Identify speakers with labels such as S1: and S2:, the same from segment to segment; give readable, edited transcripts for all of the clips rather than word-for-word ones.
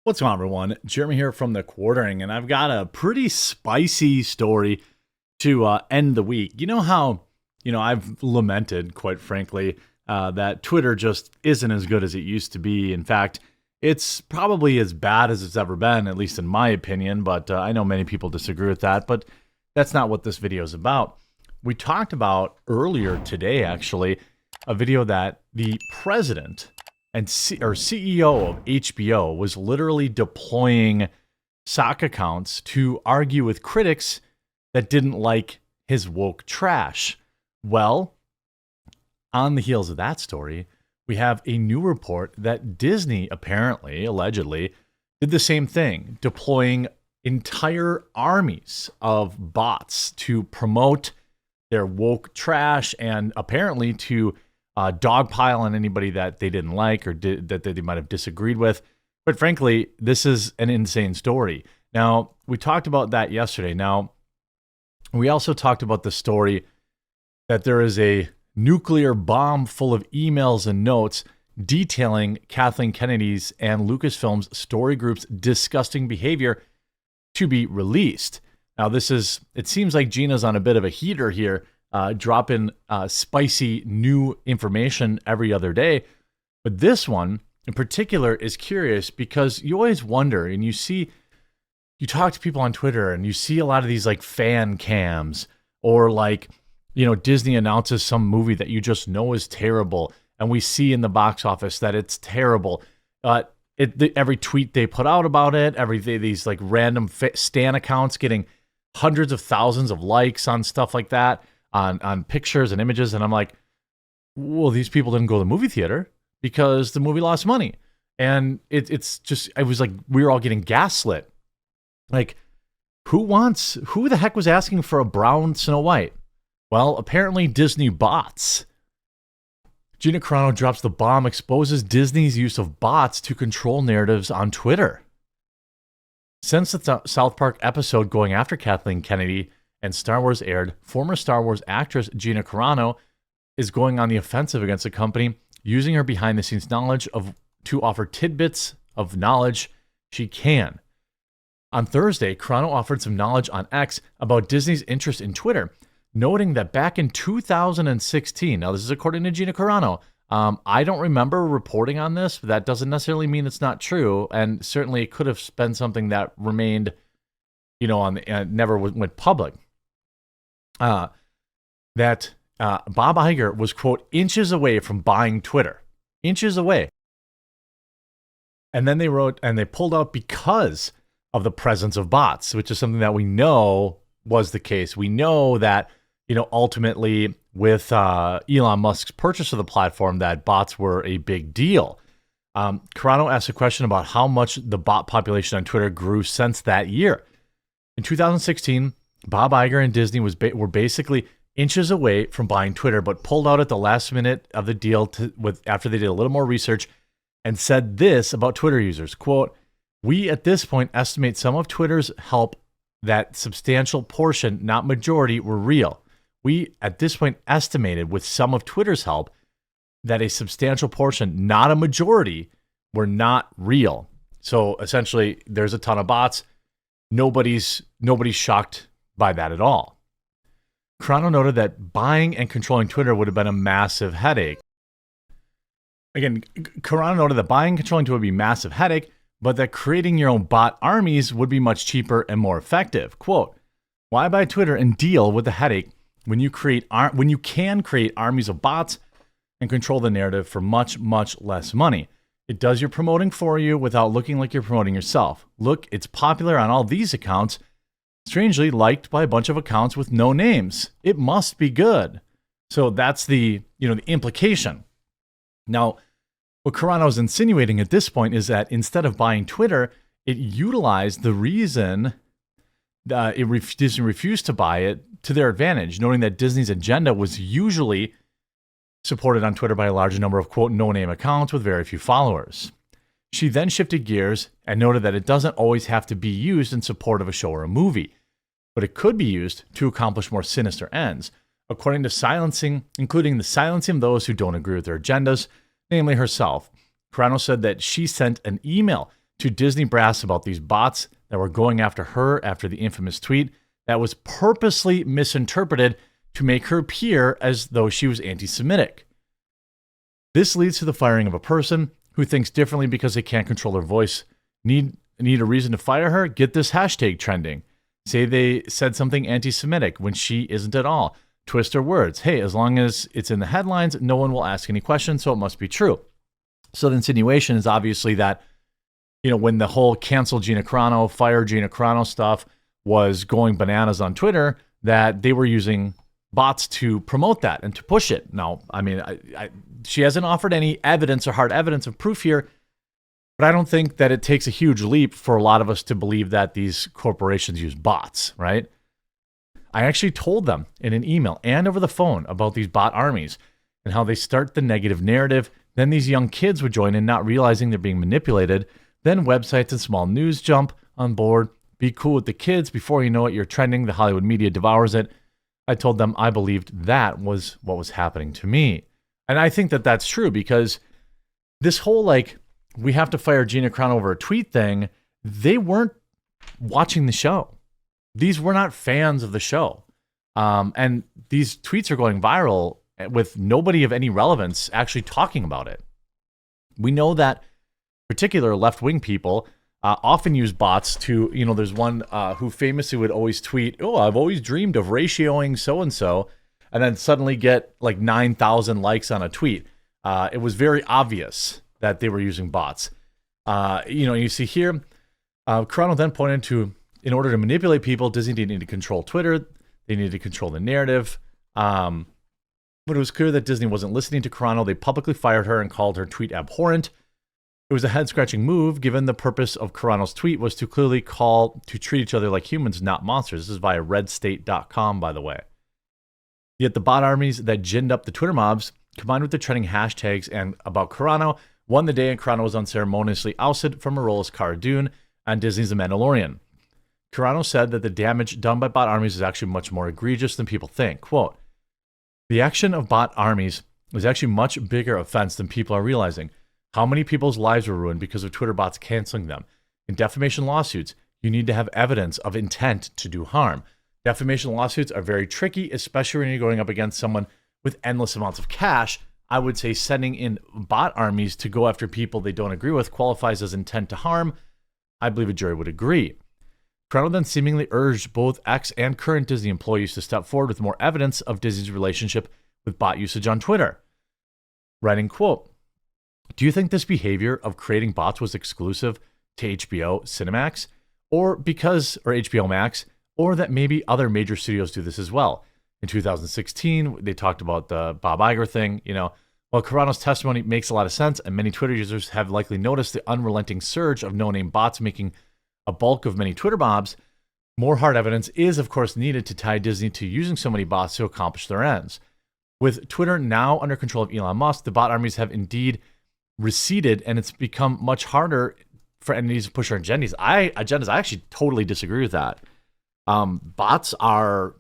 S1: What's going on, everyone? Jeremy here from The Quartering, and I've got a pretty spicy story to end the week. You know how, I've lamented, quite frankly, that Twitter just isn't as good as it used to be. In fact, it's probably as bad as it's ever been, at least in my opinion, but I know many people disagree with that, but that's not what this video is about. We talked about earlier today, actually, a video that the president and CEO of HBO was literally deploying sock accounts to argue with critics that didn't like his woke trash. Well, on the heels of that story, we have a new report that Disney apparently, allegedly, did the same thing, deploying entire armies of bots to promote their woke trash and apparently to dogpile on anybody that they didn't like or that they might have disagreed with. But frankly, this is an insane story. Now, we talked about that yesterday. Now, we also talked about the story that there is a nuclear bomb full of emails and notes detailing Kathleen Kennedy's and Lucasfilm's story group's disgusting behavior to be released. Now, it seems like Gina's on a bit of a heater here, dropping spicy new information every other day. But this one in particular is curious because you always wonder, and you talk to people on Twitter and you see a lot of these like fan cams or Disney announces some movie that you just know is terrible. And we see in the box office that it's terrible. Every tweet they put out about it, these like random stan accounts getting hundreds of thousands of likes on stuff like that. On pictures and images, and I'm like, well, these people didn't go to the movie theater because the movie lost money. And it was like we were all getting gaslit. Like, who the heck was asking for a brown Snow White? Well, apparently Disney bots. Gina Carano drops the bomb, exposes Disney's use of bots to control narratives on Twitter. Since the South Park episode going after Kathleen Kennedy and Star Wars aired, former Star Wars actress Gina Carano is going on the offensive against the company, using her behind-the-scenes knowledge to offer tidbits of knowledge she can. On Thursday, Carano offered some knowledge on X about Disney's interest in Twitter, noting that back in 2016, now this is according to Gina Carano, I don't remember reporting on this, but that doesn't necessarily mean it's not true, and certainly it could have been something that remained, never went public. That Bob Iger was, quote, inches away from buying Twitter. Inches away. And then they pulled out because of the presence of bots, which is something that we know was the case. We know that, ultimately with Elon Musk's purchase of the platform, that bots were a big deal. Carano asked a question about how much the bot population on Twitter grew since that year. In 2016, Bob Iger and Disney were basically inches away from buying Twitter, but pulled out at the last minute of the deal after they did a little more research and said this about Twitter users, quote, "We at this point estimate some of Twitter's help that substantial portion, not majority, were real. We at this point estimated with some of Twitter's help that a substantial portion, not a majority, were not real." So essentially, there's a ton of bots. Nobody's shocked by that at all. Carano noted that buying and controlling Twitter would have been a massive headache. Again, Carano noted that buying and controlling Twitter would be a massive headache, but that creating your own bot armies would be much cheaper and more effective. Quote, "Why buy Twitter and deal with the headache when you can create armies of bots and control the narrative for much, much less money? It does your promoting for you without looking like you're promoting yourself. Look, it's popular on all these accounts, strangely liked by a bunch of accounts with no names. It must be good." So that's the implication. Now, what Carano is insinuating at this point is that instead of buying Twitter, it utilized the reason Disney refused to buy it to their advantage, noting that Disney's agenda was usually supported on Twitter by a large number of, quote, no-name accounts with very few followers. She then shifted gears and noted that it doesn't always have to be used in support of a show or a movie, but it could be used to accomplish more sinister ends, including the silencing of those who don't agree with their agendas, namely herself. Carano said that she sent an email to Disney brass about these bots that were going after her after the infamous tweet that was purposely misinterpreted to make her appear as though she was anti-Semitic. This leads to the firing of a person who thinks differently because they can't control their voice. Need a reason to fire her? Get this hashtag trending. Say they said something anti-Semitic when she isn't at all. Twist her words. Hey, as long as it's in the headlines, no one will ask any questions, so it must be true. So the insinuation is obviously that, when the whole cancel Gina Carano, fire Gina Carano stuff was going bananas on Twitter, that they were using bots to promote that and to push it. Now, I mean, she hasn't offered any evidence or hard evidence of proof here, but I don't think that it takes a huge leap for a lot of us to believe that these corporations use bots, right? I actually told them in an email and over the phone about these bot armies and how they start the negative narrative. Then these young kids would join in, not realizing they're being manipulated. Then websites and small news jump on board. Be cool with the kids. Before you know it, you're trending. The Hollywood media devours it. I told them I believed that was what was happening to me. And I think that that's true because this whole, we have to fire Gina Carano over a tweet thing, they weren't watching the show. These were not fans of the show. And these tweets are going viral with nobody of any relevance actually talking about it. We know that particular left-wing people often use bots to, there's one who famously would always tweet, oh, I've always dreamed of ratioing so-and-so, and then suddenly get 9,000 likes on a tweet. It was very obvious that they were using bots. You see here, Carano then pointed to, in order to manipulate people, Disney didn't need to control Twitter. They needed to control the narrative. But it was clear that Disney wasn't listening to Carano. They publicly fired her and called her tweet abhorrent. It was a head-scratching move, given the purpose of Carano's tweet was to clearly call to treat each other like humans, not monsters. This is via redstate.com, by the way. Yet the bot armies that ginned up the Twitter mobs, combined with the trending hashtags and about Carano, won the day, and Carano was unceremoniously ousted from her role as Cara Dune on Disney's The Mandalorian. Carano said that the damage done by bot armies is actually much more egregious than people think. Quote, the action of bot armies is actually much bigger offense than people are realizing. How many people's lives were ruined because of Twitter bots canceling them? In defamation lawsuits, you need to have evidence of intent to do harm. Defamation lawsuits are very tricky, especially when you're going up against someone with endless amounts of cash. I would say sending in bot armies to go after people they don't agree with qualifies as intent to harm. I believe a jury would agree. Carano then seemingly urged both ex and current Disney employees to step forward with more evidence of Disney's relationship with bot usage on Twitter. Writing, quote, do you think this behavior of creating bots was exclusive to HBO Cinemax or HBO Max, or that maybe other major studios do this as well? In 2016, they talked about the Bob Iger thing. While Carano's testimony makes a lot of sense, and many Twitter users have likely noticed the unrelenting surge of no-name bots making a bulk of many Twitter mobs, more hard evidence is, of course, needed to tie Disney to using so many bots to accomplish their ends. With Twitter now under control of Elon Musk, the bot armies have indeed receded, and it's become much harder for entities to push their agendas. I actually totally disagree with that. Bots are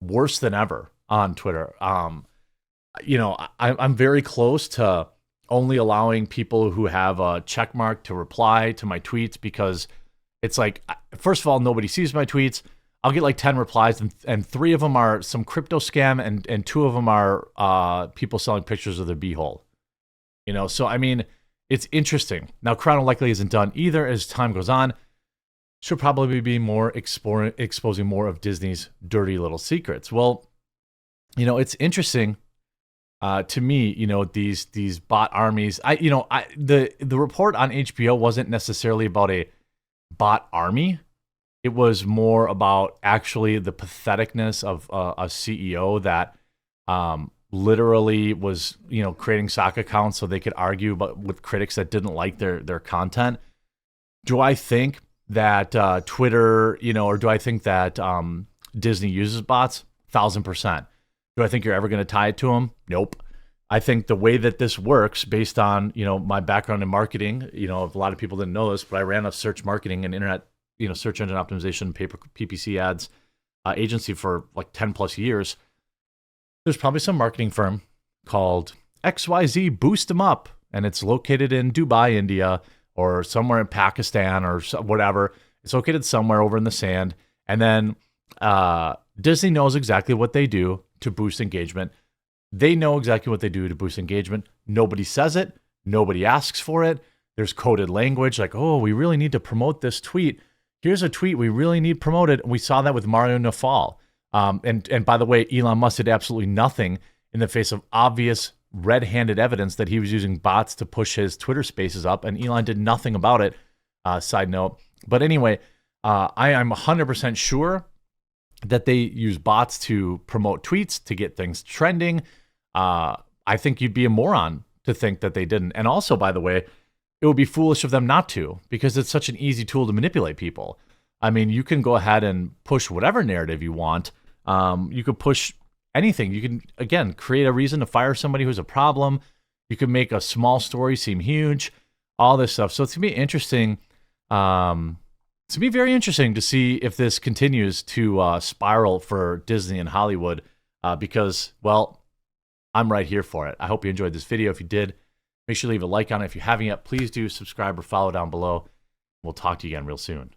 S1: worse than ever on Twitter. I'm very close to only allowing people who have a check mark to reply to my tweets because it's first of all, nobody sees my tweets. I'll get 10 replies, and 3 of them are some crypto scam, and 2 of them are people selling pictures of their beehole. So I mean, it's interesting. Now, Carano likely isn't done either. As time goes on, she'll probably be more exposing more of Disney's dirty little secrets. Well, it's interesting to me. These bot armies. The report on HBO wasn't necessarily about a bot army. It was more about actually the patheticness of a CEO that literally was, creating sock accounts so they could argue with critics that didn't like their content. Do I think that Twitter, or do I think that Disney uses bots? 1,000%. Do I think you're ever going to tie it to them? Nope. I think the way that this works, based on my background in marketing, a lot of people didn't know this, but I ran a search marketing and internet, search engine optimization, PPC ads agency for 10 plus years. There's probably some marketing firm called XYZ Boost 'em Up, and it's located in Dubai, India, or somewhere in Pakistan or whatever. It's located somewhere over in the sand. And then Disney knows exactly what they do to boost engagement. They know exactly what they do to boost engagement. Nobody says it. Nobody asks for it. There's coded language like, oh, we really need to promote this tweet. Here's a tweet we really need promoted. And we saw that with Mario Nawfal. And by the way, Elon Musk did absolutely nothing in the face of obvious red-handed evidence that he was using bots to push his Twitter spaces up, and Elon did nothing about it. Side note. But anyway, I am 100% sure that they use bots to promote tweets, to get things trending. I think you'd be a moron to think that they didn't. And also, by the way, it would be foolish of them not to, because it's such an easy tool to manipulate people. I mean, you can go ahead and push whatever narrative you want. You could push anything. You can, again, create a reason to fire somebody who's a problem. You can make a small story seem huge, all this stuff. So it's going to be interesting. It's going to be very interesting to see if this continues to spiral for Disney and Hollywood because, well, I'm right here for it. I hope you enjoyed this video. If you did, make sure to leave a like on it. If you haven't yet, please do subscribe or follow down below. We'll talk to you again real soon.